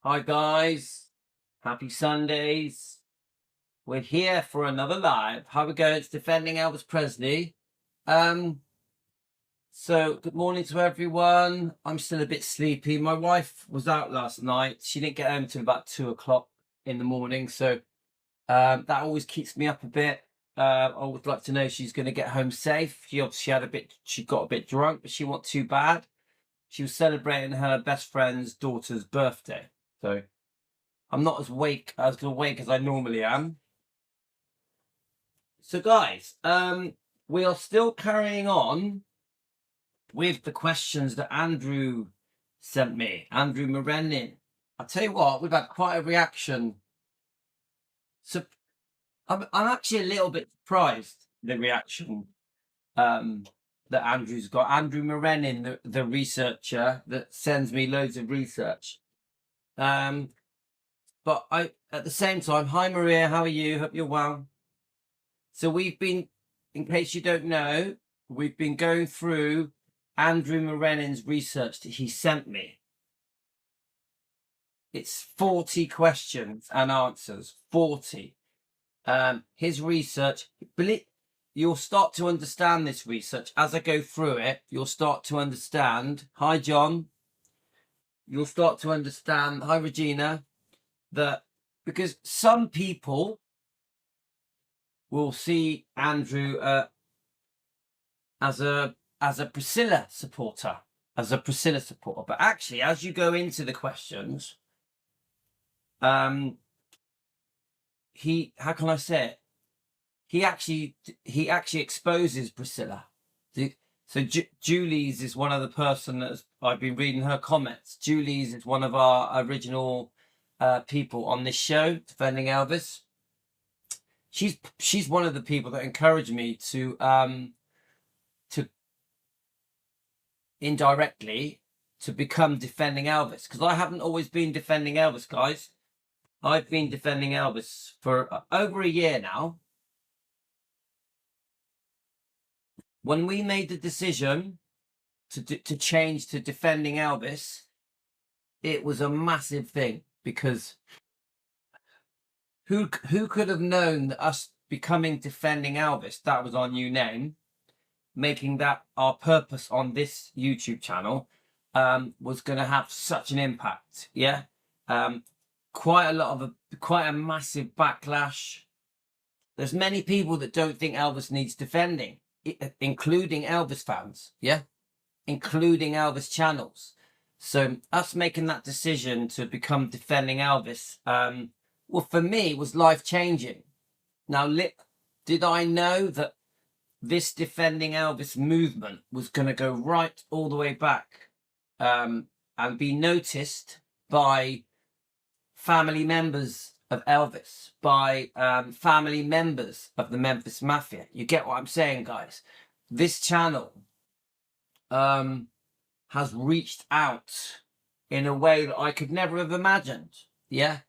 Hi guys, happy Sundays. We're here for another live. How we going? It's defending Elvis Presley. So good morning to everyone. I'm still a bit sleepy. My wife was out last night. She didn't get home till about 2 o'clock in the morning. So that always keeps me up a bit. I would like to know she's going to get home safe. She got a bit drunk, but she wasn't too bad. She was celebrating her best friend's daughter's birthday. So I'm not as awake as I normally am. So guys, we are still carrying on with the questions that Andrew sent me, Andrew Morenin. I'll tell you what, we've had quite a reaction. So I'm actually a little bit surprised the reaction that Andrew's got. Andrew Morenin, the researcher that sends me loads of research. But at the same time, hi Maria, how are you? Hope you're well. So we've been, in case you don't know, we've been going through Andrew Morenin's research that he sent me. It's 40 questions and answers, 40. His research, you'll start to understand this research as I go through it. You'll start to understand. Hi, John. You'll start to understand. Hi, Regina. That because some people will see Andrew as a Priscilla supporter, But actually, as you go into the questions, how can I say it? He actually exposes Priscilla. So Julie's is one of the person that I've been reading her comments. Julie's is one of our original people on this show, Defending Elvis. She's one of the people that encouraged me to indirectly to become Defending Elvis, because I haven't always been Defending Elvis, guys. I've been Defending Elvis for over a year now. When we made the decision to change to Defending Elvis, it was a massive thing, because who could have known that us becoming Defending Elvis, that was our new name, making that our purpose on this YouTube channel, was going to have such an impact. Yeah. Quite a massive backlash. There's many people that don't think Elvis needs defending, including Elvis fans. Yeah. Including Elvis channels. So us making that decision to become Defending Elvis, well, for me, it was life-changing. Now, did I know that this Defending Elvis movement was going to go right all the way back and be noticed by family members of Elvis, by family members of the Memphis Mafia? You get what I'm saying, guys? This channel has reached out in a way that I could never have imagined. Yeah.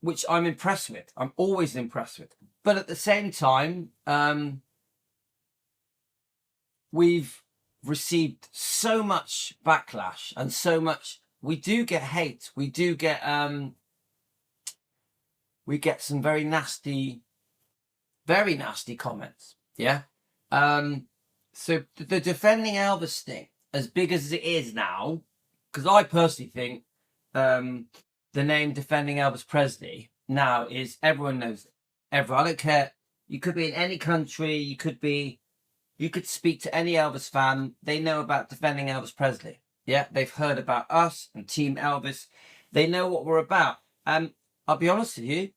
Which I'm impressed with. I'm always impressed with. But at the same time, we've received so much backlash and so much. We do get hate. We get some very nasty comments. Yeah. So the Defending Elvis thing, as big as it is now, because I personally think the name Defending Elvis Presley now is, everyone knows it. I don't care. You could be in any country. You could speak to any Elvis fan. They know about Defending Elvis Presley. Yeah, they've heard about us and Team Elvis. They know what we're about. I'll be honest with you.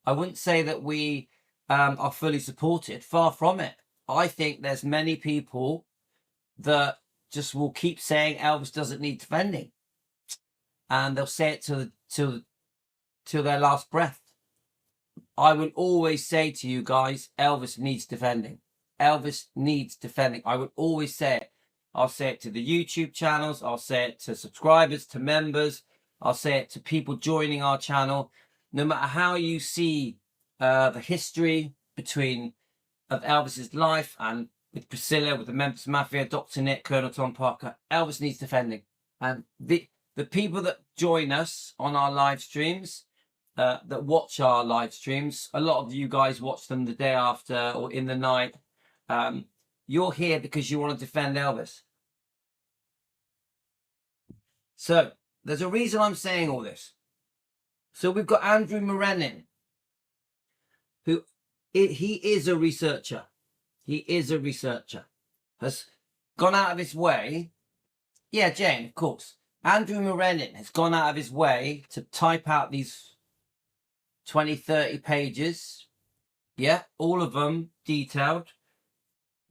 I wouldn't say that we are fully supported. Far from it. I think there's many people that just will keep saying Elvis doesn't need defending, and they'll say it till their last breath. I will always say to you guys, Elvis needs defending. Elvis needs defending. I would always say it. I'll say it to the YouTube channels. I'll say it to subscribers, to members. I'll say it to people joining our channel. No matter how you see the history of Elvis's life and with Priscilla, with the Memphis Mafia, Dr. Nick, Colonel Tom Parker, Elvis needs defending. And the people that join us on our live streams, that watch our live streams, a lot of you guys watch them the day after or in the night. You're here because you want to defend Elvis. So there's a reason I'm saying all this. So we've got Andrew Morenin, who he is a researcher. He is a researcher. Has gone out of his way. Yeah, Jane, of course. Andrew Morenin has gone out of his way to type out these 20, 30 pages. Yeah, all of them detailed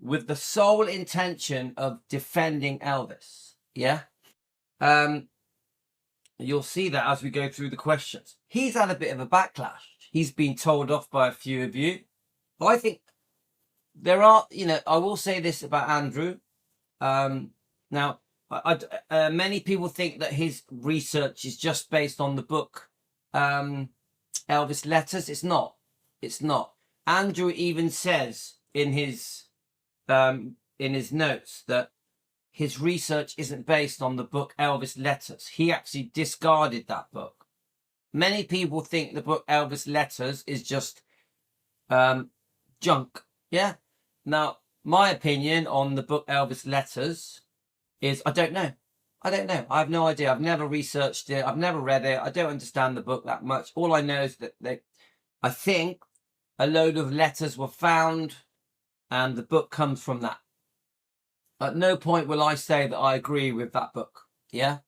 with the sole intention of defending Elvis. Yeah. You'll see that as we go through the questions. He's had a bit of a backlash. He's been told off by a few of you. I think there are, I will say this about Andrew. Now, many people think that his research is just based on the book Elvis Letters. It's not. It's not. Andrew even says in his notes that his research isn't based on the book Elvis Letters. He actually discarded that book. Many people think the book Elvis Letters is just junk. Yeah. Now, my opinion on the book Elvis Letters is I don't know. I have no idea. I've never researched it. I've never read it. I don't understand the book that much. All I know is that I think a load of letters were found and the book comes from that. At no point will I say that I agree with that book. Yeah.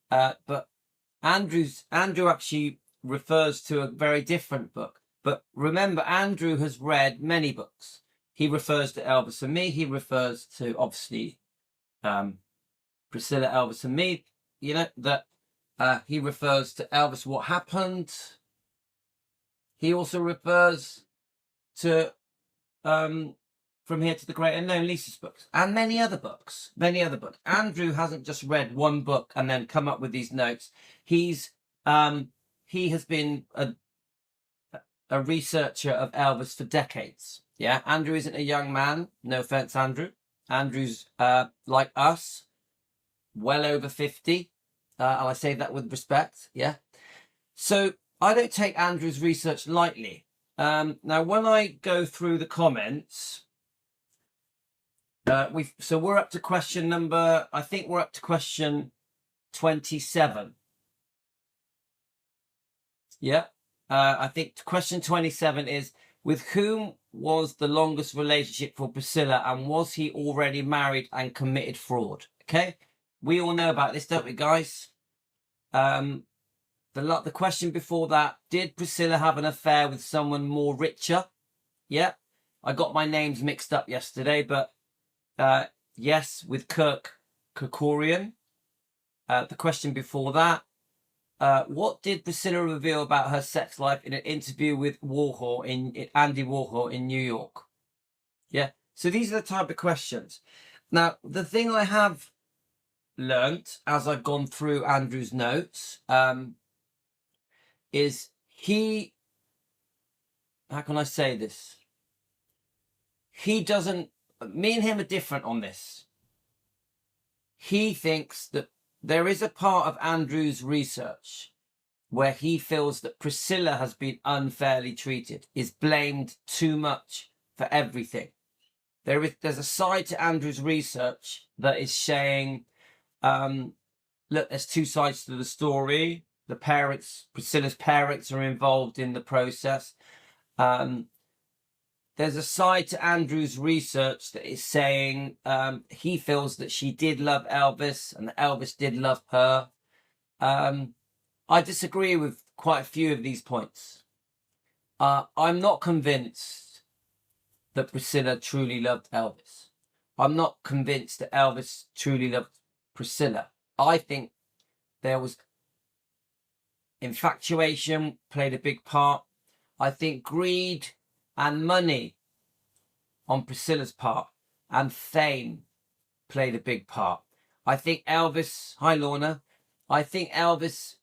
But Andrew actually refers to a very different book. But remember, Andrew has read many books. He refers to Elvis and Me. He refers to, obviously, Priscilla, Elvis and Me. That he refers to Elvis, What Happened. He also refers to From Here to the Great Unknown, Lisa's books, and many other books. Andrew hasn't just read one book and then come up with these notes. He has been a researcher of Elvis for decades. Yeah, Andrew isn't a young man. No offense, Andrew. Andrew's like us, well over 50. And I say that with respect. Yeah. So I don't take Andrew's research lightly. Now, when I go through the comments, we're up to question number, I think we're up to question 27. Yeah. I think question 27 is, with whom was the longest relationship for Priscilla, and was he already married and committed fraud? Okay. We all know about this, don't we, guys? The question before that, did Priscilla have an affair with someone more richer? Yeah. I got my names mixed up yesterday, but yes, with Kirk Kerkorian. The question before that, what did Priscilla reveal about her sex life in an interview with Andy Warhol in New York? Yeah. So these are the type of questions. Now, the thing I have learnt as I've gone through Andrew's notes is how can I say this? Me and him are different on this. He thinks that there is a part of Andrew's research where he feels that Priscilla has been unfairly treated, is blamed too much for everything. There's a side to Andrew's research that is saying, look, there's two sides to the story. Priscilla's parents are involved in the process. There's a side to Andrew's research that is saying he feels that she did love Elvis and that Elvis did love her. I disagree with quite a few of these points. I'm not convinced that Priscilla truly loved Elvis. I'm not convinced that Elvis truly loved Priscilla. I think there was infatuation played a big part. I think greed and money on Priscilla's part and fame played a big part. I think Elvis, hi Lorna, I think Elvis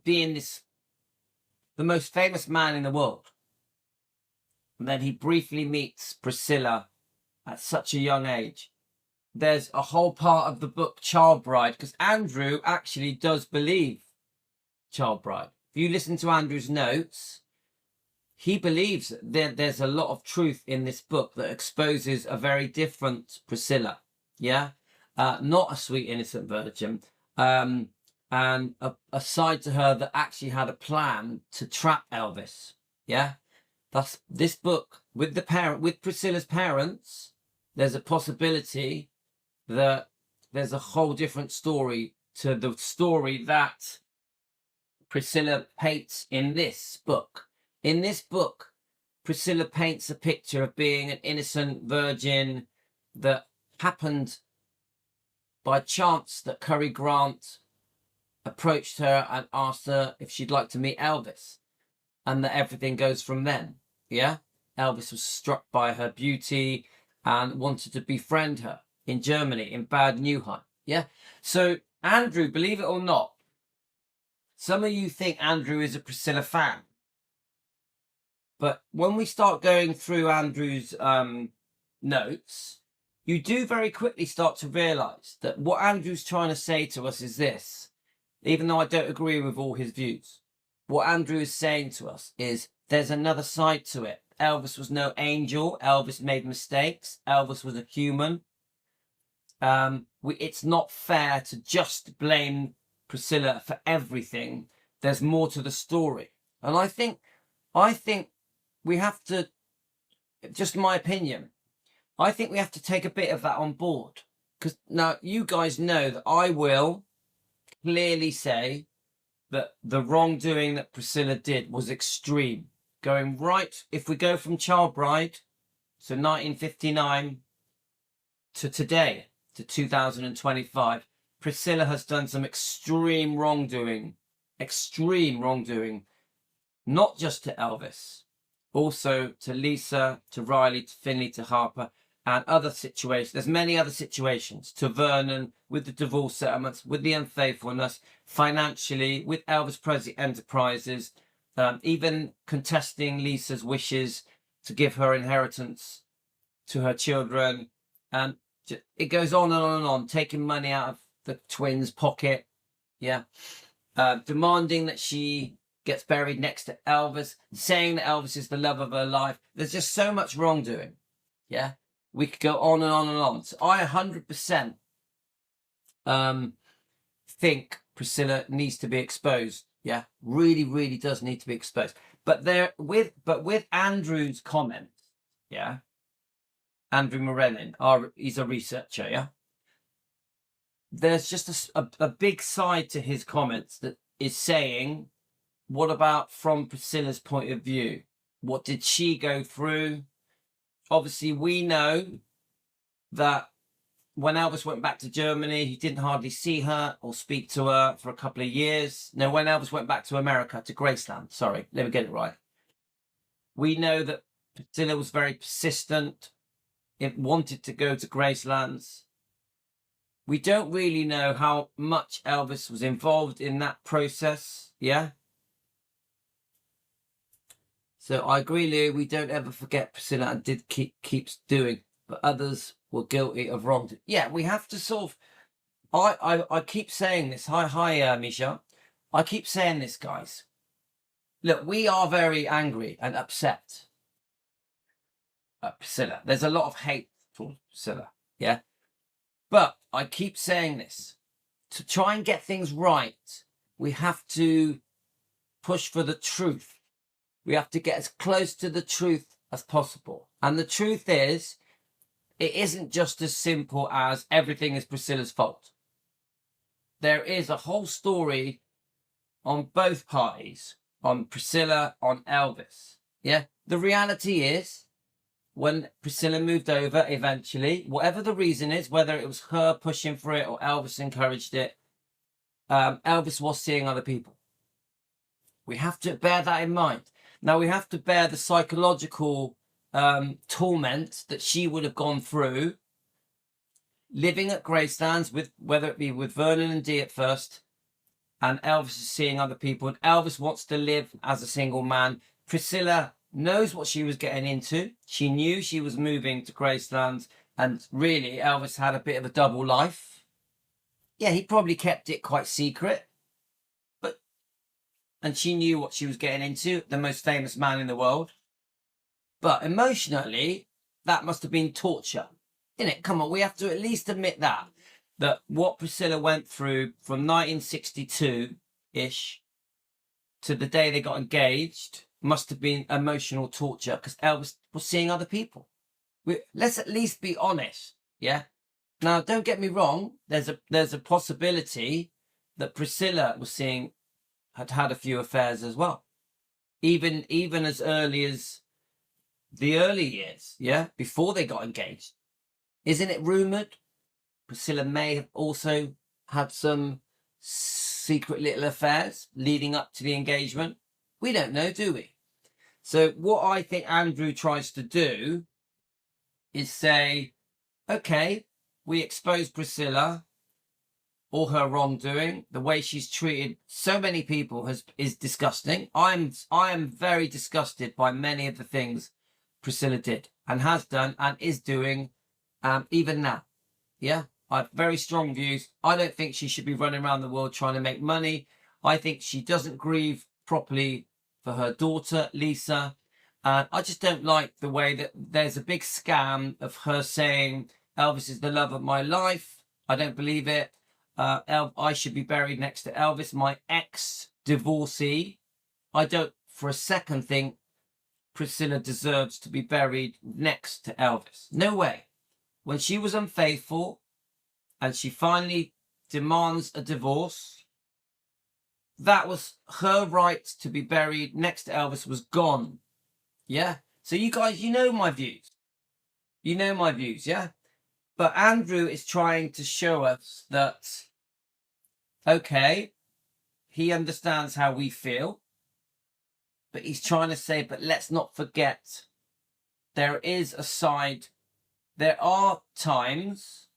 being the most famous man in the world, and then he briefly meets Priscilla at such a young age. there's a whole part of the book Child Bride, because Andrew actually does believe Child Bride. If you listen to Andrew's notes, he believes that there's a lot of truth in this book that exposes a very different Priscilla. Yeah, not a sweet innocent virgin, and a side to her that actually had a plan to trap Elvis. Yeah, that's this book with Priscilla's parents. There's a possibility that there's a whole different story to the story that Priscilla paints in this book. In this book, Priscilla paints a picture of being an innocent virgin that happened by chance, that Cary Grant approached her and asked her if she'd like to meet Elvis, and that everything goes from then. Yeah, Elvis was struck by her beauty and wanted to befriend her in Germany, in Bad Nauheim. Yeah, so Andrew, believe it or not, some of you think Andrew is a Priscilla fan, but when we start going through Andrew's notes, you do very quickly start to realise that what Andrew's trying to say to us is this, even though I don't agree with all his views. What Andrew is saying to us is there's another side to it. Elvis was no angel. Elvis made mistakes. Elvis was a human. It's not fair to just blame Priscilla for everything. There's more to the story. And I think we have to, just my opinion, I think we have to take a bit of that on board. Because now you guys know that I will clearly say that the wrongdoing that Priscilla did was extreme. Going right, if we go from Child Bride, so 1959, to today, to 2025, Priscilla has done some extreme wrongdoing, not just to Elvis, also to Lisa, to Riley, to Finley, to Harper, and other situations. There's many other situations, to Vernon, with the divorce settlements, with the unfaithfulness, financially, with Elvis Presley Enterprises, even contesting Lisa's wishes to give her inheritance to her children. And it goes on and on and on, taking money out of the twins' pocket. Yeah. Demanding that she gets buried next to Elvis, saying that Elvis is the love of her life. There's just so much wrongdoing. Yeah. We could go on and on and on. So I 100% think Priscilla needs to be exposed. Yeah, really, really does need to be exposed. But with Andrew's comments, yeah, Andrew Morenin, he's a researcher, yeah. There's just a big side to his comments that is saying, what about from Priscilla's point of view? What did she go through? Obviously, we know that when Elvis went back to Germany, he didn't hardly see her or speak to her for a couple of years. No, when Elvis went back to America, to Graceland, sorry, let me get it right. We know that Priscilla was very persistent. It wanted to go to Gracelands. We don't really know how much Elvis was involved in that process, yeah? So I agree, Lou, we don't ever forget Priscilla and did keeps doing, but others were guilty of wrongdoing. Yeah, we have to sort of, I keep saying this. Hi, Misha. I keep saying this, guys. Look, we are very angry and upset at Priscilla. There's a lot of hate towards Priscilla, yeah? But I keep saying this. To try and get things right, we have to push for the truth. We have to get as close to the truth as possible. And the truth is, it isn't just as simple as everything is Priscilla's fault. There is a whole story on both parties, on Priscilla, on Elvis. Yeah. The reality is, when Priscilla moved over eventually, whatever the reason is, whether it was her pushing for it or Elvis encouraged it, Elvis was seeing other people. We have to bear that in mind. Now, we have to bear the psychological torment that she would have gone through living at Gracelands, with whether it be with Vernon and Dee at first, and Elvis is seeing other people, and Elvis wants to live as a single man. Priscilla knows what she was getting into. She knew she was moving to Gracelands, And really, Elvis had a bit of a double life. Yeah, he probably kept it quite secret. And she knew what she was getting into, the most famous man in the world. But emotionally, that must have been torture. Innit? Come on, we have to at least admit that what Priscilla went through from 1962-ish to the day they got engaged must have been emotional torture because Elvis was seeing other people. Let's at least be honest, yeah? Now, don't get me wrong, there's a possibility that Priscilla had a few affairs as well. Even as early as the early years, yeah, before they got engaged. Isn't it rumoured Priscilla may have also had some secret little affairs leading up to the engagement? We don't know, do we? So what I think Andrew tries to do is say, okay, we expose Priscilla, all her wrongdoing, the way she's treated so many people is disgusting. I am very disgusted by many of the things Priscilla did and has done and is doing even now. Yeah, I have very strong views. I don't think she should be running around the world trying to make money. I think she doesn't grieve properly for her daughter, Lisa. I just don't like the way that there's a big scam of her saying Elvis is the love of my life. I don't believe it. I should be buried next to Elvis, my ex-divorcee. I don't for a second think Priscilla deserves to be buried next to Elvis. No way. When she was unfaithful and she finally demands a divorce, that was her right to be buried next to Elvis was gone. Yeah? So you guys, you know my views. You know my views, yeah? But Andrew is trying to show us that, okay, he understands how we feel, but he's trying to say, but let's not forget, there is a side, there are times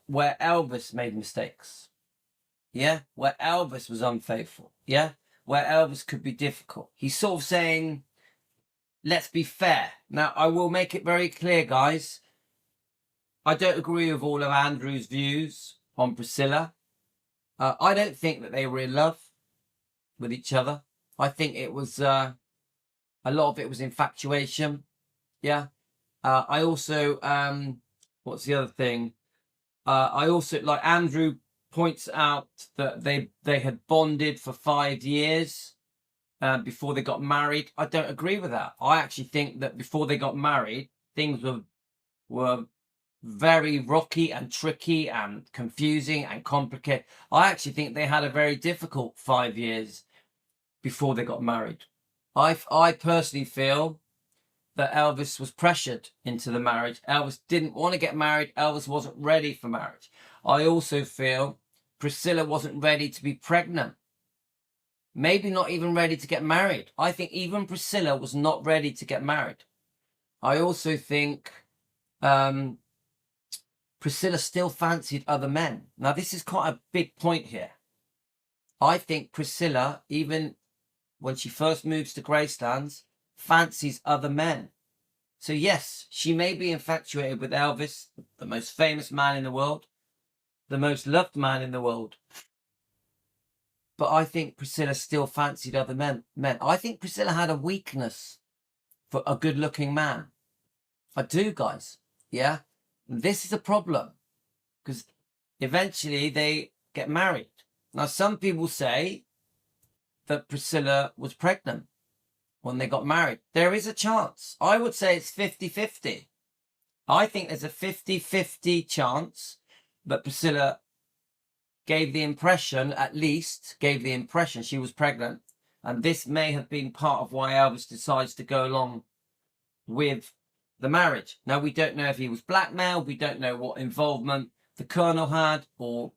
where Elvis made mistakes, yeah? Where Elvis was unfaithful, yeah? Where Elvis could be difficult. He's sort of saying, let's be fair. Now, I will make it very clear, guys, I don't agree with all of Andrew's views on Priscilla. I don't think that they were in love with each other. I think it was, a lot of it was infatuation. Yeah. I also, what's the other thing? I also, like Andrew points out that they had bonded for 5 years before they got married. I don't agree with that. I actually think that before they got married, things were very rocky and tricky and confusing and complicated. I actually think they had a very difficult 5 years before they got married. I personally feel that Elvis was pressured into the marriage. Elvis didn't want to get married. Elvis wasn't ready for marriage. I also feel Priscilla wasn't ready to be pregnant. Maybe not even ready to get married. I think even Priscilla was not ready to get married. I also think Priscilla still fancied other men. Now, this is quite a big point here. I think Priscilla, even when she first moves to Gracelands, fancies other men. So yes, she may be infatuated with Elvis, the most famous man in the world, the most loved man in the world. But I think Priscilla still fancied other men. I think Priscilla had a weakness for a good-looking man. I do, guys. Yeah? This is a problem because eventually they get married. Now, some people say that Priscilla was pregnant when they got married. There is a chance. I would say it's 50-50. I think there's a 50-50 chance that Priscilla gave the impression she was pregnant. And this may have been part of why Elvis decides to go along with the marriage. Now, we don't know if he was blackmailed. We don't know what involvement the Colonel had or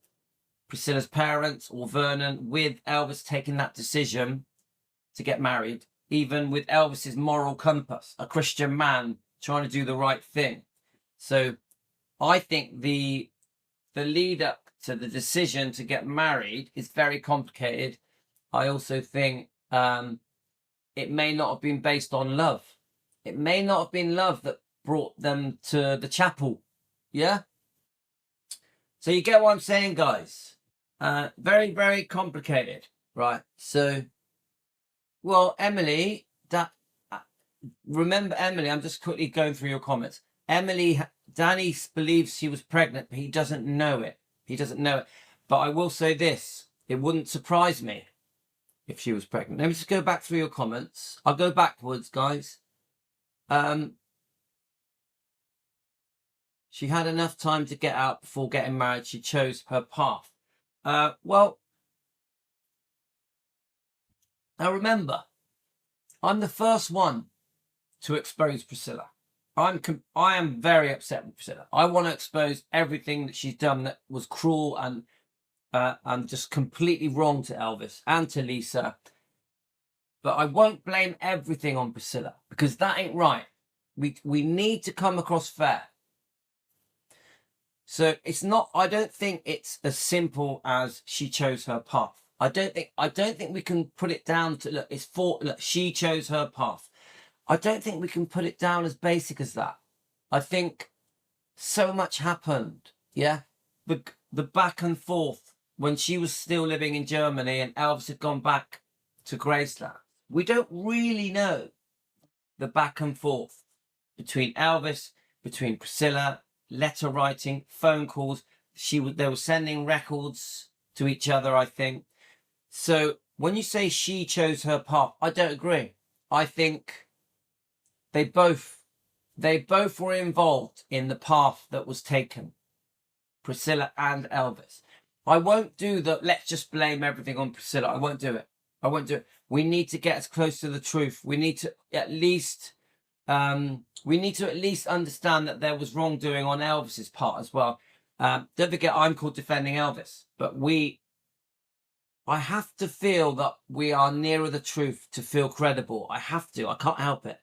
Priscilla's parents or Vernon with Elvis taking that decision to get married, even with Elvis's moral compass, a Christian man trying to do the right thing. So I think the lead up to the decision to get married is very complicated. I also think it may not have been based on love. It may not have been love that brought them to the chapel. Yeah? So you get what I'm saying, guys? Very, very complicated. Right. So, well, Emily, remember Emily, I'm just quickly going through your comments. Danny believes she was pregnant, but he doesn't know it. He doesn't know it. But I will say this, it wouldn't surprise me if she was pregnant. Let me just go back through your comments. I'll go backwards, guys. She had enough time to get out before getting married. She chose her path. Well, now remember, I'm the first one to expose Priscilla. I am very upset with Priscilla. I want to expose everything that she's done that was cruel and just completely wrong to Elvis and to Lisa. But I won't blame everything on Priscilla because that ain't right. We need to come across fair. So it's not. I don't think it's as simple as she chose her path. I don't think we can put it down to look. She chose her path. I don't think we can put it down as basic as that. I think so much happened. Yeah, the back and forth when she was still living in Germany and Elvis had gone back to Graceland. We don't really know the back and forth between Elvis, between Priscilla, letter writing, phone calls. They were sending records to each other, I think. So when you say she chose her path, I don't agree. I think they both were involved in the path that was taken, Priscilla and Elvis. I won't do that. Let's just blame everything on Priscilla. I won't do it. We need to get as close to the truth. We need to at least understand that there was wrongdoing on Elvis's part as well. Don't forget, I'm called Defending Elvis, but I have to feel that we are nearer the truth to feel credible. I have to. I can't help it.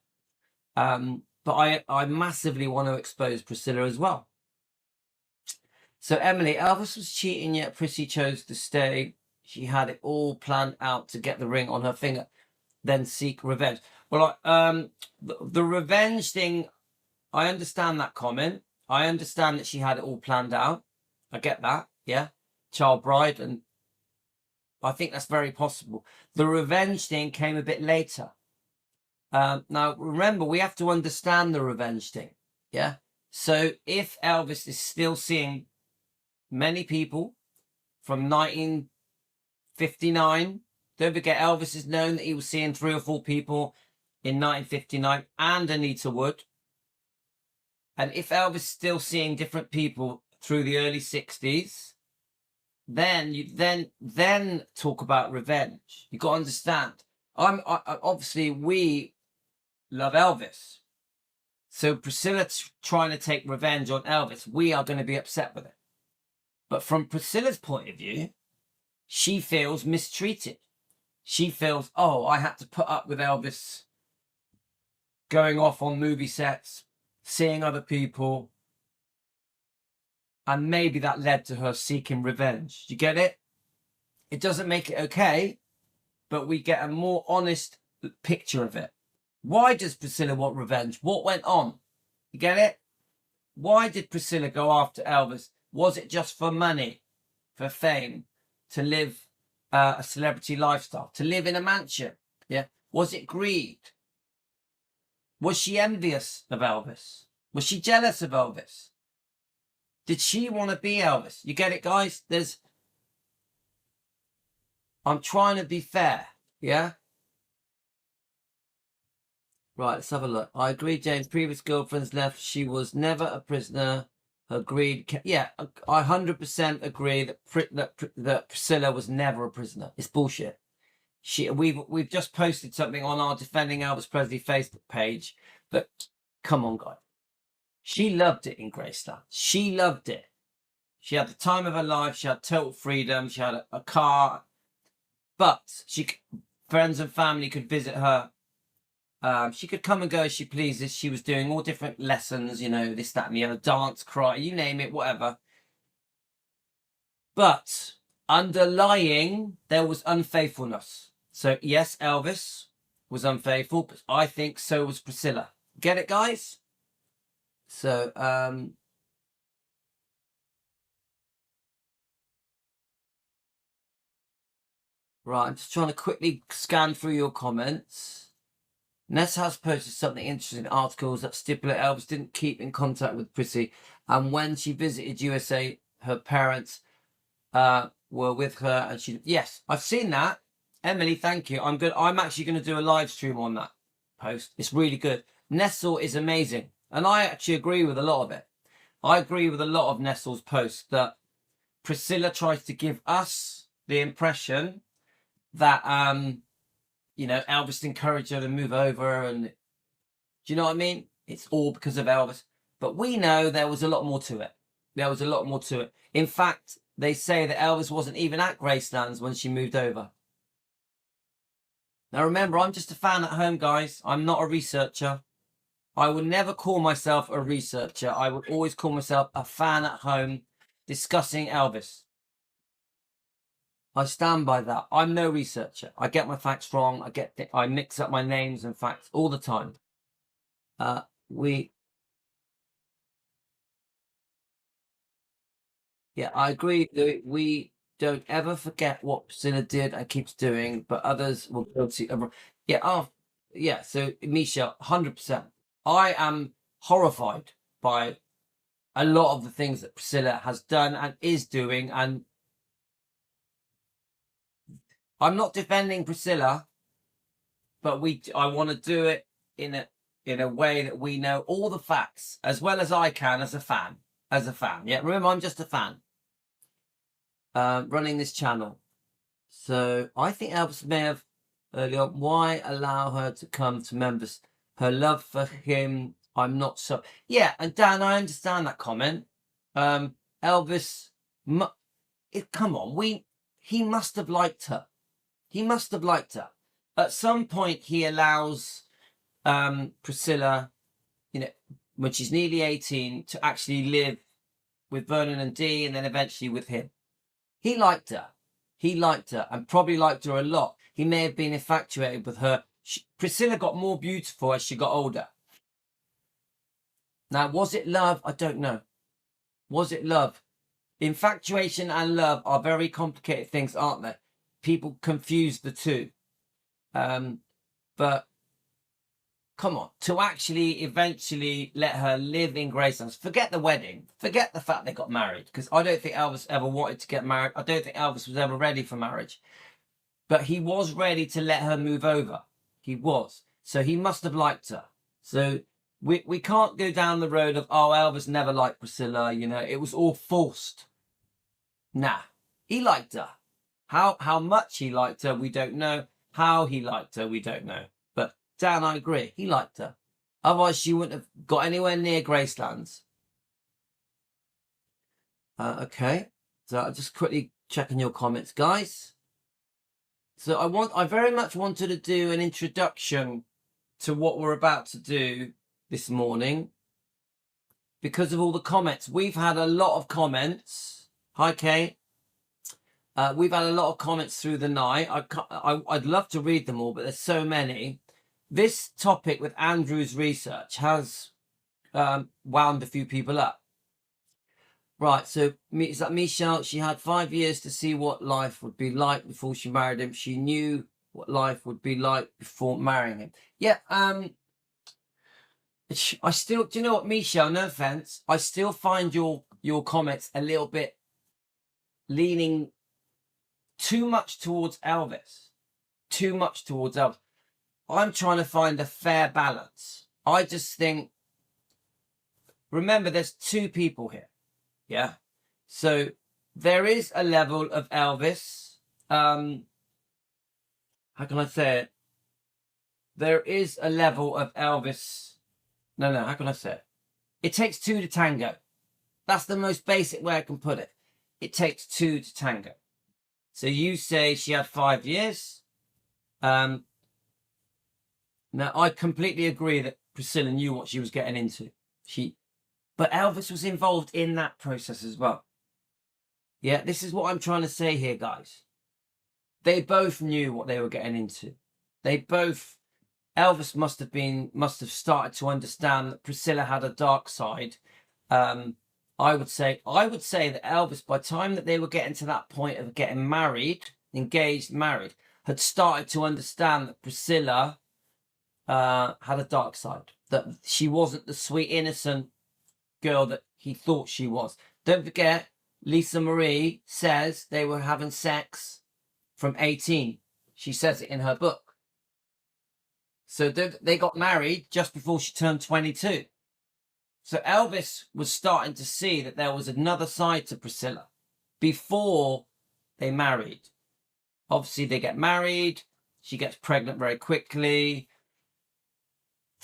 But I massively want to expose Priscilla as well. So Emily, Elvis was cheating, yet Prissy chose to stay. She had it all planned out to get the ring on her finger, then seek revenge. Well, the revenge thing, I understand that comment. I understand that she had it all planned out. I get that, yeah. Child bride, and I think that's very possible. The revenge thing came a bit later. Now, remember, we have to understand the revenge thing, yeah? So if Elvis is still seeing many people from 1959, don't forget Elvis is known that he was seeing 3 or 4 people in 1959 and Anita Wood. And if Elvis is still seeing different people through the early 60s, then you then talk about revenge. You got to understand. Obviously we love Elvis. So Priscilla trying to take revenge on Elvis, we are going to be upset with it. But from Priscilla's point of view, she feels mistreated. She feels, oh, I had to put up with Elvis going off on movie sets, seeing other people, and maybe that led to her seeking revenge. You get it? It doesn't make it okay, but we get a more honest picture of it. Why does Priscilla want revenge? What went on? You get it? Why did Priscilla go after Elvis? Was it just for money, for fame, to live a celebrity lifestyle, to live in a mansion? Yeah. Was it greed? Was she envious of Elvis? Was she jealous of Elvis? Did she want to be Elvis? You get it, guys? I'm trying to be fair, yeah? Right, let's have a look. I agree, James. Previous girlfriends left. She was never a prisoner. Her greed... Yeah, I 100% agree that Priscilla was never a prisoner. It's bullshit. We've just posted something on our Defending Elvis Presley Facebook page. But come on, guys. She loved it in Graceland. She loved it. She had the time of her life. She had total freedom. She had a car. But friends and family could visit her. She could come and go as she pleases. She was doing all different lessons, you know, this, that, and the other, dance, cry, you name it, whatever. But underlying, there was unfaithfulness. So yes, Elvis was unfaithful, but I think so was Priscilla. Get it, guys? So, right, I'm just trying to quickly scan through your comments. Ness has posted something interesting in articles that stipulate Elvis didn't keep in contact with Prissy, and when she visited USA, her parents were with her, and she. Yes, I've seen that. Emily, thank you. I'm good. I'm actually going to do a live stream on that post. It's really good. Nestle is amazing, and I actually agree with a lot of it. I agree with a lot of Nestle's posts that Priscilla tries to give us the impression that Elvis encouraged her to move over, and do you know what I mean? It's all because of Elvis. But we know there was a lot more to it. There was a lot more to it. In fact, they say that Elvis wasn't even at Gracelands when she moved over. Now remember, I'm just a fan at home, guys. I'm not a researcher. I would never call myself a researcher. I would always call myself a fan at home discussing Elvis. I stand by that. I'm no researcher. I get my facts wrong. I mix up my names and facts all the time. Yeah, I agree that we don't ever forget what Priscilla did and keeps doing, but others will guilty of. Yeah, yeah. So Misha, 100%. I am horrified by a lot of the things that Priscilla has done and is doing, and I'm not defending Priscilla, but I want to do it in a way that we know all the facts as well as I can as a fan. Yeah, remember, I'm just a fan running this channel. So I think Elvis may have early on. Why allow her to come to Memphis? Her love for him, I'm not so. Yeah, and Dan, I understand that comment. Elvis, come on, he must have liked her. He must have liked her. At some point, he allows Priscilla, when she's nearly 18, to actually live with Vernon and Dee, and then eventually with him. He liked her. He liked her, and probably liked her a lot. He may have been infatuated with her. Priscilla got more beautiful as she got older. Now, was it love? I don't know. Was it love? Infatuation and love are very complicated things, aren't they? People confuse the two. But come on, to actually eventually let her live in Graceland. Forget the wedding. Forget the fact they got married, because I don't think Elvis ever wanted to get married. I don't think Elvis was ever ready for marriage. But he was ready to let her move over. He was. So he must have liked her. So we can't go down the road of, oh, Elvis never liked Priscilla, it was all forced. Nah, he liked her. How much he liked her, we don't know. How he liked her, we don't know. But Dan, I agree, he liked her. Otherwise, she wouldn't have got anywhere near Gracelands. Okay, so I'm just quickly checking your comments, guys. So I very much wanted to do an introduction to what we're about to do this morning because of all the comments. We've had a lot of comments. Hi, Kate. We've had a lot of comments through the night. I'd love to read them all, but there's so many. This topic with Andrew's research has wound a few people up. Right, so is that Michelle? She had 5 years to see what life would be like before she married him. She knew what life would be like before marrying him. Yeah, I still, do you know what, Michelle, no offense, I still find your comments a little bit leaning too much towards Elvis. Too much towards Elvis. I'm trying to find a fair balance. I just think, remember, there's two people here. Yeah. So there is a level of Elvis. How can I say it? There is a level of Elvis. No, how can I say it? It takes two to tango. That's the most basic way I can put it. It takes two to tango. So you say she had 5 years. Now, I completely agree that Priscilla knew what she was getting into. But Elvis was involved in that process as well. Yeah, this is what I'm trying to say here, guys. They both knew what they were getting into. Elvis must have started to understand that Priscilla had a dark side. I would say that Elvis, by the time that they were getting to that point of getting married, engaged, married, had started to understand that Priscilla had a dark side, that she wasn't the sweet, innocent girl that he thought she was. Don't forget, Lisa Marie says they were having sex from 18. She says it in her book. So they got married just before she turned 22. So Elvis was starting to see that there was another side to Priscilla before they married. Obviously, they get married. She gets pregnant very quickly.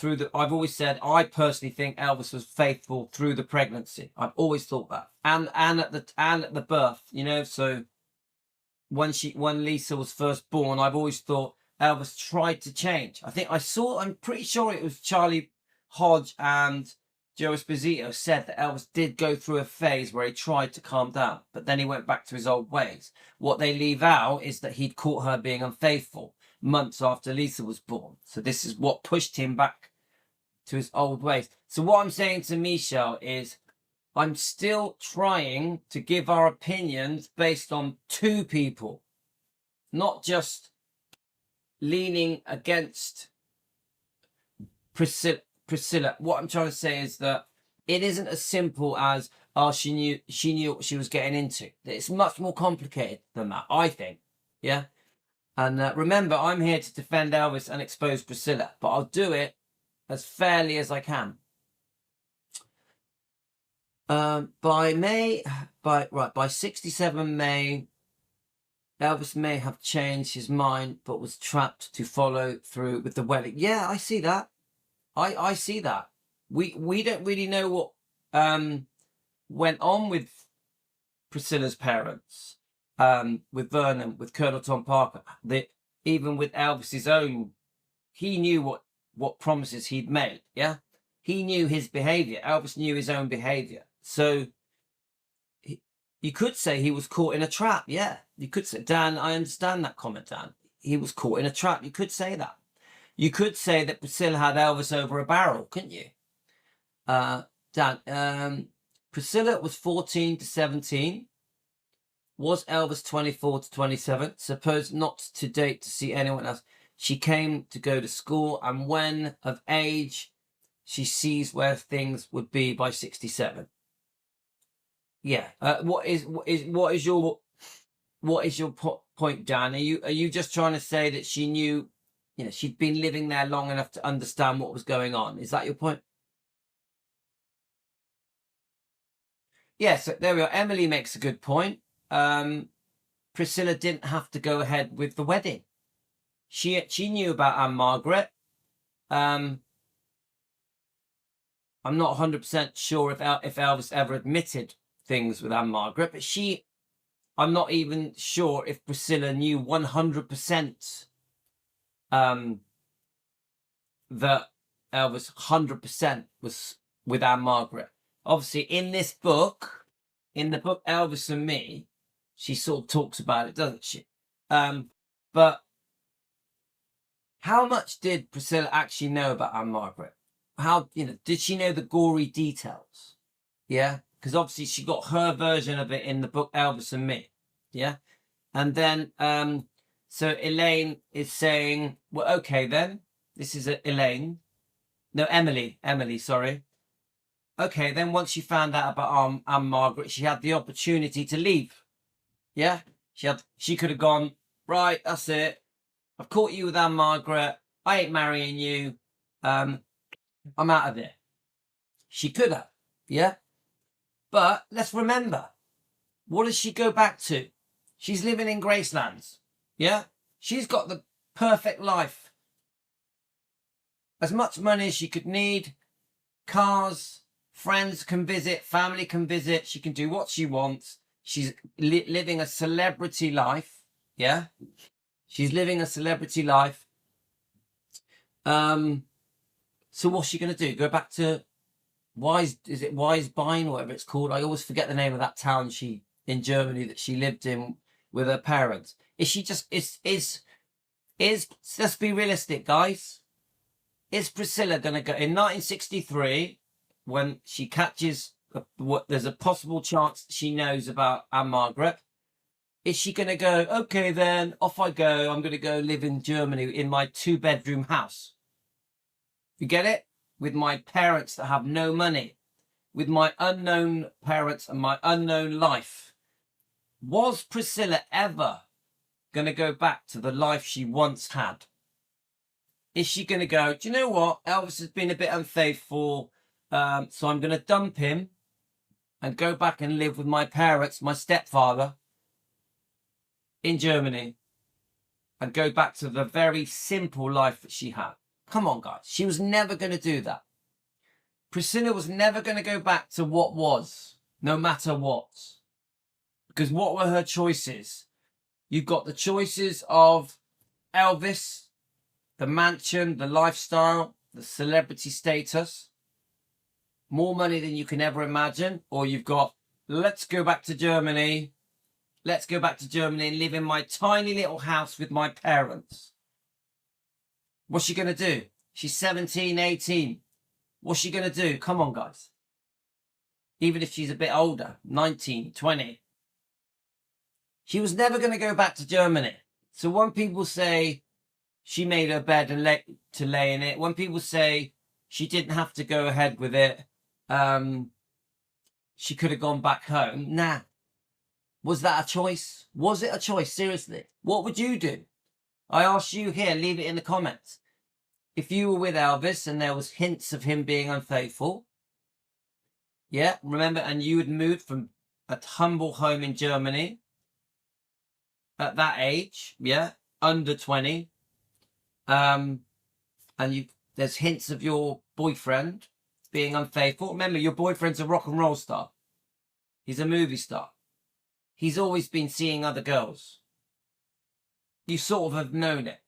I've always said, I personally think Elvis was faithful through the pregnancy. I've always thought that, and at the birth, you know. So when Lisa was first born, I've always thought Elvis tried to change. I'm pretty sure it was Charlie Hodge and Joe Esposito said that Elvis did go through a phase where he tried to calm down, but then he went back to his old ways. What they leave out is that he'd caught her being unfaithful months after Lisa was born. So this is what pushed him back to his old ways. So what I'm saying to Michelle is, I'm still trying to give our opinions based on two people, not just leaning against Priscilla. What I'm trying to say is that it isn't as simple as, oh, she knew what she was getting into. It's much more complicated than that, I think. Yeah. And remember, I'm here to defend Elvis and expose Priscilla, but I'll do it as fairly as I can. By 67 May, Elvis may have changed his mind, but was trapped to follow through with the wedding. Yeah, I see that. I see that. We don't really know what went on with Priscilla's parents, with Vernon, with Colonel Tom Parker. That even with Elvis's own, he knew what promises he'd made. Yeah, he knew his behavior. Elvis knew his own behavior. So you could say he was caught in a trap. Yeah, you could say, Dan, I understand that comment, Dan. He was caught in a trap. You could say that. You could say that Priscilla had Elvis over a barrel, couldn't you? Dan, Priscilla was 14 to 17. Was Elvis 24 to 27? Suppose not to date to see anyone else. She came to go to school, and when of age, she sees where things would be by 67. Yeah. What is your point, Dan? Are you just trying to say that she knew, she'd been living there long enough to understand what was going on? Is that your point? Yes. There we are. Emily makes a good point. Priscilla didn't have to go ahead with the wedding. She knew about Anne Margaret. I'm not 100% sure if Elvis ever admitted things with Anne Margaret, but I'm not even sure if Priscilla knew 100% that Elvis 100% was with Anne Margaret. Obviously, in the book Elvis and Me, she sort of talks about it, doesn't she? But how much did Priscilla actually know about Anne Margaret? How, did she know the gory details? Yeah, because obviously she got her version of it in the book Elvis and Me. Yeah, and then so Elaine is saying, well, okay then, this is Elaine. No, Emily, sorry. Okay, then once she found out about Anne Margaret, she had the opportunity to leave. Yeah, she could have gone, right, that's it. I've caught you with Anne Margaret. I ain't marrying you. I'm out of here. She could have, yeah. But let's remember, what does she go back to? She's living in Gracelands, yeah. She's got the perfect life. As much money as she could need, cars, friends can visit, family can visit. She can do what she wants. She's living a celebrity life, yeah. She's living a celebrity life. So what's she going to do? Go back to Weisbein, whatever it's called? I always forget the name of that town in Germany that she lived in with her parents. Is she just, let's be realistic, guys. Is Priscilla going to go in 1963 when she catches what there's a possible chance she knows about Anne Margaret? Is she going to go, okay, then off I go. I'm going to go live in Germany in my 2-bedroom house. You get it? With my parents that have no money, with my unknown parents and my unknown life. Was Priscilla ever going to go back to the life she once had? Is she going to go, do you know what? Elvis has been a bit unfaithful, so I'm going to dump him and go back and live with my parents, my stepfather, in Germany, and go back to the very simple life that she had? Come on, guys. She was never going to do that. Priscilla was never going to go back to what was, no matter what. Because what were her choices? You've got the choices of Elvis, the mansion, the lifestyle, the celebrity status, more money than you can ever imagine. Or you've got, let's go back to Germany. Let's go back to Germany and live in my tiny little house with my parents. What's she going to do? She's 17, 18. What's she going to do? Come on, guys. Even if she's a bit older, 19, 20. She was never going to go back to Germany. So when people say she made her bed and lay in it, when people say she didn't have to go ahead with it, she could have gone back home. Nah. Was that a choice? Was it a choice? Seriously. What would you do? I ask you here, leave it in the comments. If you were with Elvis and there was hints of him being unfaithful, yeah, remember, and you had moved from a humble home in Germany at that age, yeah, under 20, and there's hints of your boyfriend being unfaithful. Remember, your boyfriend's a rock and roll star. He's a movie star. He's always been seeing other girls. You sort of have known it.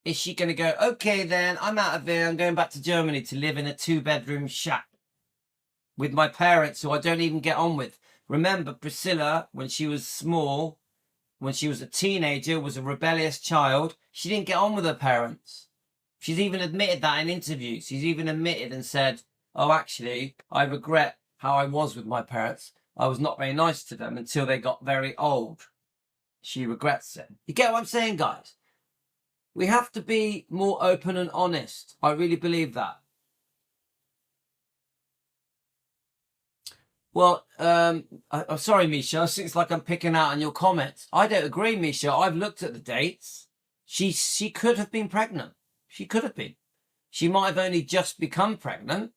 Is she going to go, okay, then I'm out of here. I'm going back to Germany to live in a 2-bedroom shack with my parents who I don't even get on with? Remember, Priscilla, when she was small, when she was a teenager, was a rebellious child. She didn't get on with her parents. She's even admitted that in interviews. She's even admitted and said, oh, actually, I regret how I was with my parents. I was not very nice to them until they got very old. She regrets it. You get what I'm saying, guys? We have to be more open and honest. I really believe that. Well, I'm sorry, Misha. It's like I'm picking out on your comments. I don't agree, Misha. I've looked at the dates. She could have been pregnant. She could have been. She might have only just become pregnant,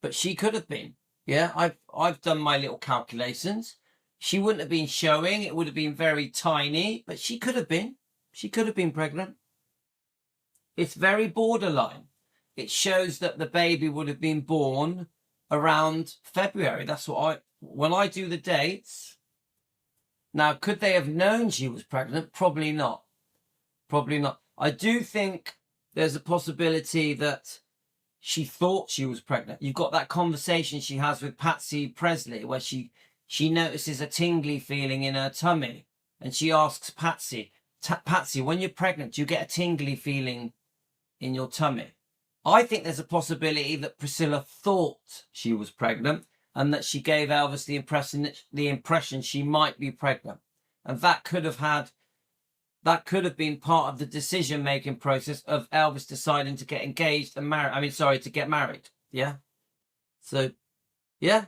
but she could have been. Yeah, I've done my little calculations. She wouldn't have been showing. It would have been very tiny, but she could have been. She could have been pregnant. It's very borderline. It shows that the baby would have been born around February. That's what when I do the dates. Now, could they have known she was pregnant? Probably not. Probably not. I do think there's a possibility that she thought she was pregnant. You've got that conversation she has with Patsy Presley where she notices a tingly feeling in her tummy. And she asks Patsy, Patsy, when you're pregnant, do you get a tingly feeling in your tummy? I think there's a possibility that Priscilla thought she was pregnant and that she gave Elvis the impression she might be pregnant. And that could have been part of the decision-making process of Elvis deciding to get engaged and married. To get married. Yeah. So, yeah.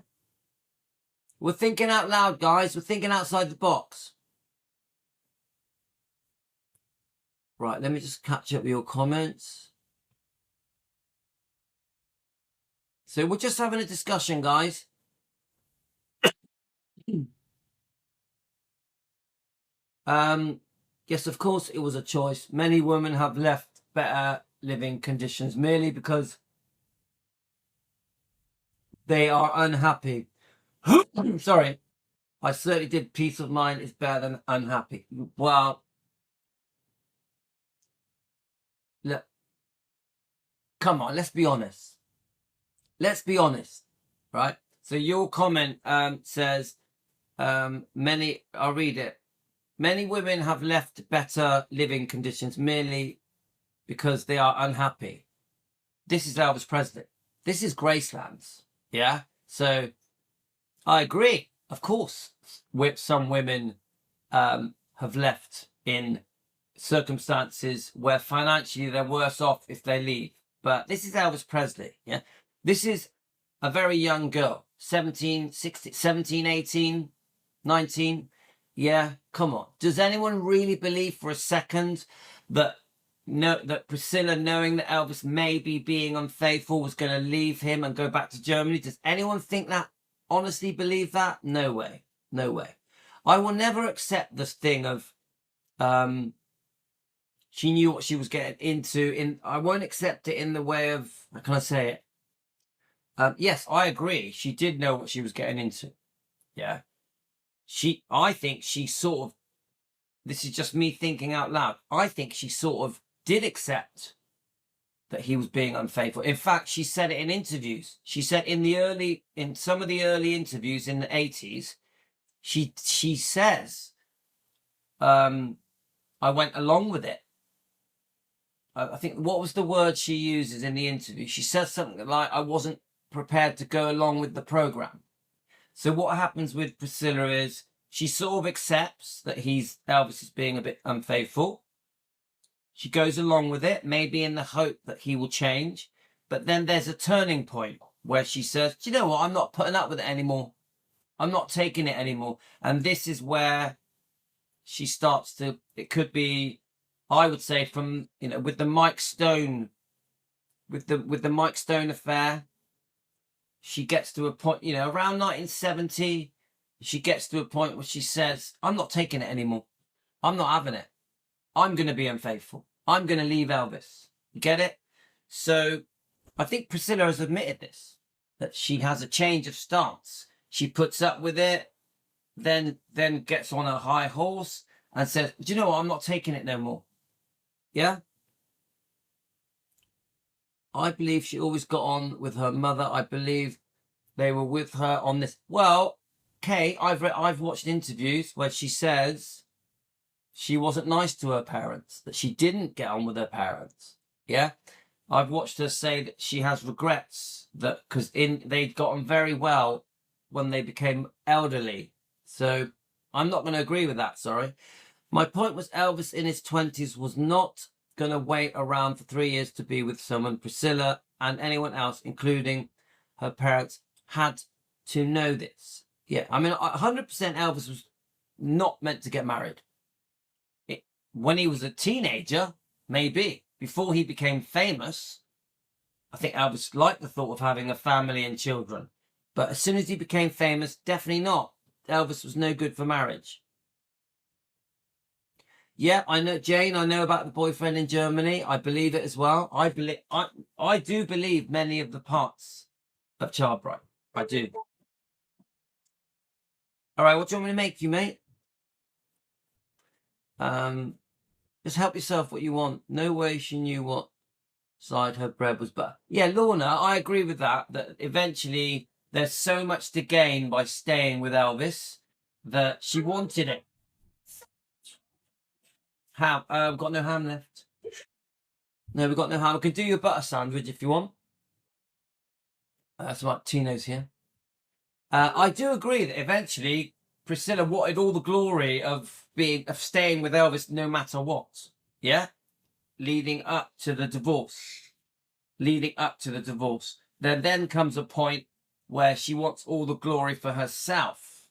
We're thinking out loud, guys. We're thinking outside the box. Right, let me just catch up with your comments. So we're just having a discussion, guys. Yes, of course, it was a choice. Many women have left better living conditions merely because they are unhappy. Sorry. I certainly did. Peace of mind is better than unhappy. Well, look, come on, let's be honest. Let's be honest, right? So your comment says, I'll read it. Many women have left better living conditions merely because they are unhappy. this is Elvis Presley. This is Graceland's. Yeah. So I agree. Of course, with some women have left in circumstances where financially they're worse off if they leave. But this is Elvis Presley. Yeah. This is a very young girl, 17, 16, 17, 18, 19. Yeah, come on. Does anyone really believe for a second that that Priscilla, knowing that Elvis may be being unfaithful, was going to leave him and go back to Germany? Does anyone think that? Honestly believe that? No way. No way. I will never accept this thing of she knew what she was getting into. I won't accept it in the way of, how can I say it? Yes, I agree. She did know what she was getting into. Yeah. I think she sort of, this is just me thinking out loud. I think she sort of did accept that he was being unfaithful. In fact, she said it in interviews. She said in some of the early interviews in the 80s, she says, I went along with it. I think, what was the word she uses in the interview? She says something like, I wasn't prepared to go along with the program. So what happens with Priscilla is she sort of accepts that Elvis is being a bit unfaithful. She goes along with it, maybe in the hope that he will change. But then there's a turning point where she says, do you know what? I'm not putting up with it anymore. I'm not taking it anymore. And this is where she starts to, it could be, I would say, from, with the Mike Stone, with the Mike Stone affair, she gets to a point, around 1970, she gets to a point where she says, I'm not taking it anymore. I'm not having it. I'm going to be unfaithful. I'm going to leave Elvis. You get it? So I think Priscilla has admitted this, that she has a change of stance. She puts up with it, then gets on a high horse and says, do you know what? I'm not taking it no more. Yeah? I believe she always got on with her mother. I believe they were with her on this. Well, Kay, I've watched interviews where she says she wasn't nice to her parents, that she didn't get on with her parents. Yeah? I've watched her say that she has regrets that because they'd gotten very well when they became elderly. So I'm not going to agree with that, sorry. My point was Elvis in his 20s was not going to wait around for 3 years to be with someone. Priscilla and anyone else, including her parents, had to know this. Yeah, I mean, 100% Elvis was not meant to get married. When he was a teenager, maybe. Before he became famous, I think Elvis liked the thought of having a family and children. But as soon as he became famous, definitely not. Elvis was no good for marriage. Yeah, I know, Jane, I know about the boyfriend in Germany. I believe it as well. I do believe many of the parts of Child Bride. I do. All right, what do you want me to make you, mate? Just help yourself what you want. No way she knew what side her bread was butter. Yeah, Lorna, I agree with that eventually there's so much to gain by staying with Elvis that she wanted it. Ham. We've got no ham left. No, we've got no ham. I can do you a butter sandwich if you want. That's right, Tino's here. I do agree that eventually Priscilla wanted all the glory of staying with Elvis no matter what. Yeah? Leading up to the divorce. There then comes a point where she wants all the glory for herself.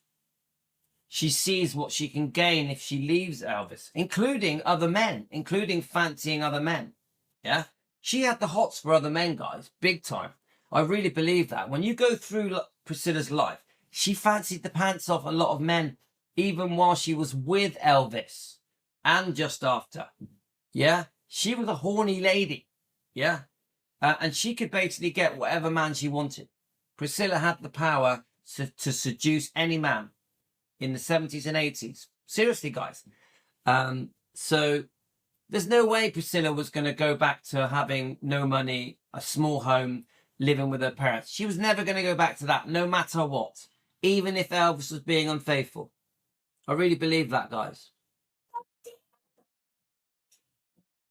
She sees what she can gain if she leaves Elvis, including other men, including fancying other men. Yeah? She had the hots for other men, guys, big time. I really believe that. When you go through Priscilla's life, she fancied the pants off a lot of men, even while she was with Elvis and just after. Yeah? She was a horny lady. Yeah? And she could basically get whatever man she wanted. Priscilla had the power to seduce any man in the 70s and 80s. Seriously, guys. So there's no way Priscilla was going to go back to having no money, a small home, living with her parents. She was never going to go back to that, no matter what, even if Elvis was being unfaithful. I really believe that, guys.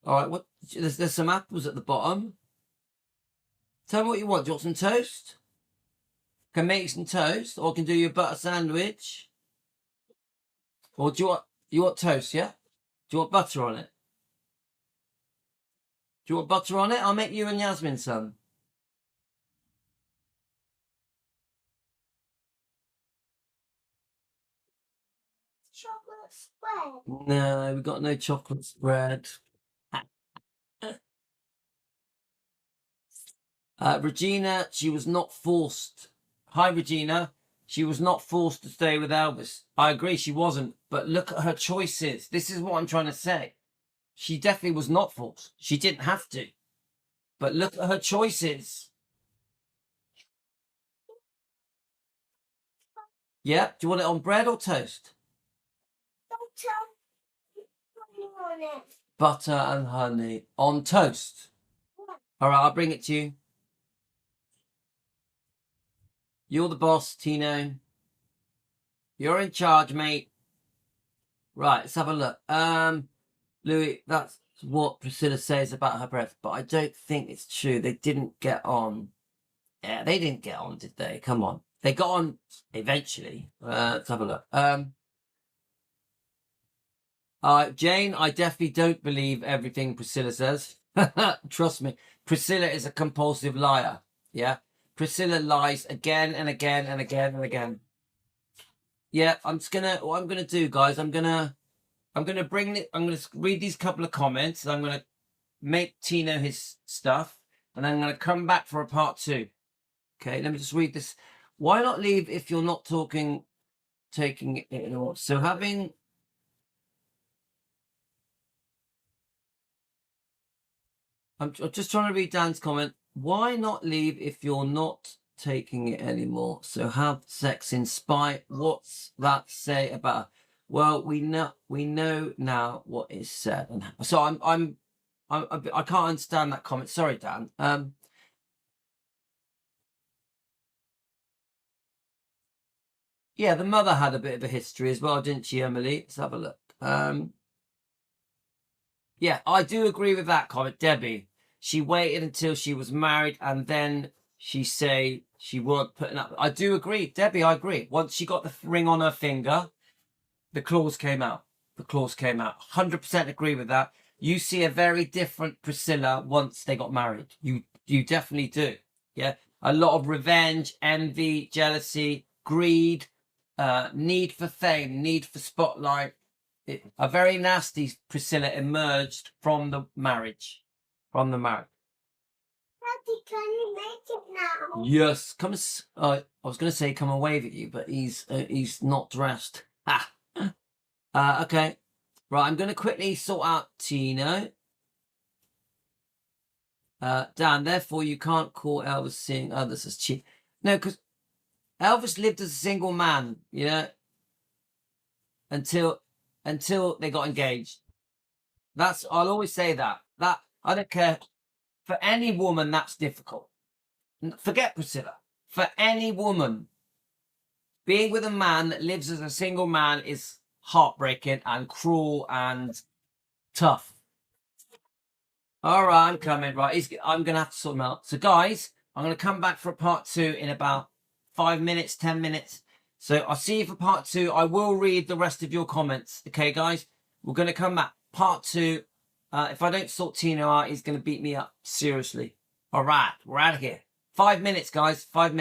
All right, there's some apples at the bottom. Tell me what you want. Do you want some toast? Can make some toast, or can do your butter sandwich. Or do you want toast? Yeah. Do you want butter on it? Do you want butter on it? I'll make you and Yasmin some. Chocolate spread. No, we've got no chocolate spread. Regina, she was not forced. Hi, Regina. She was not forced to stay with Elvis. I agree, she wasn't. But look at her choices. This is what I'm trying to say. She definitely was not forced. She didn't have to. But look at her choices. Yeah. Do you want it on bread or toast? Butter and honey on toast. All right, I'll bring it to you. You're the boss, Tino. You're in charge, mate. Right, let's have a look. Louis, that's what Priscilla says about her breath, but I don't think it's true. They didn't get on. Yeah, they didn't get on, did they? Come on. They got on eventually. Let's have a look. Jane, I definitely don't believe everything Priscilla says. Trust me. Priscilla is a compulsive liar. Yeah. Priscilla lies again and again and again and again. Yeah, what I'm gonna do, guys, I'm gonna read these couple of comments, and I'm gonna make Tino his stuff, and then I'm gonna come back for a part 2. Okay, let me just read this. Why not leave if you're not taking it anymore? So I'm just trying to read Dan's comment. Why not leave if you're not taking it anymore? So have sex in spite. What's that say about? Well, we know now what is said. And so I can't understand that comment. Sorry, Dan. Yeah, the mother had a bit of a history as well, didn't she, Emily? Let's have a look. Yeah, I do agree with that comment, Debbie. She waited until she was married and then she say she weren't putting up. I do agree, Debbie. I agree. Once she got the ring on her finger, the claws came out. The claws came out. 100% agree with that. You see a very different Priscilla once they got married. You definitely do. Yeah, a lot of revenge, envy, jealousy, greed, need for fame, need for spotlight. A very nasty Priscilla emerged from the marriage. From the marriage. Daddy, can you make it now? Yes, come. I was going to say come and wave at you, but he's not dressed. Ha. Okay. Right, I'm going to quickly sort out Tino. Dan, therefore you can't call Elvis seeing others as cheap. No, because Elvis lived as a single man, you know, until they got engaged. I'll always say that. That I don't care. For any woman, that's difficult. Forget Priscilla. For any woman, being with a man that lives as a single man is heartbreaking and cruel and tough. All right, I'm coming. Right, I'm going to have to sort him out. So, guys, I'm going to come back for a part 2 in about 5 minutes, 10 minutes. So, I'll see you for part 2. I will read the rest of your comments. Okay, guys? We're going to come back. Part 2. If I don't sort Tino out, he's going to beat me up. Seriously. All right, we're out of here. 5 minutes, guys. 5 minutes.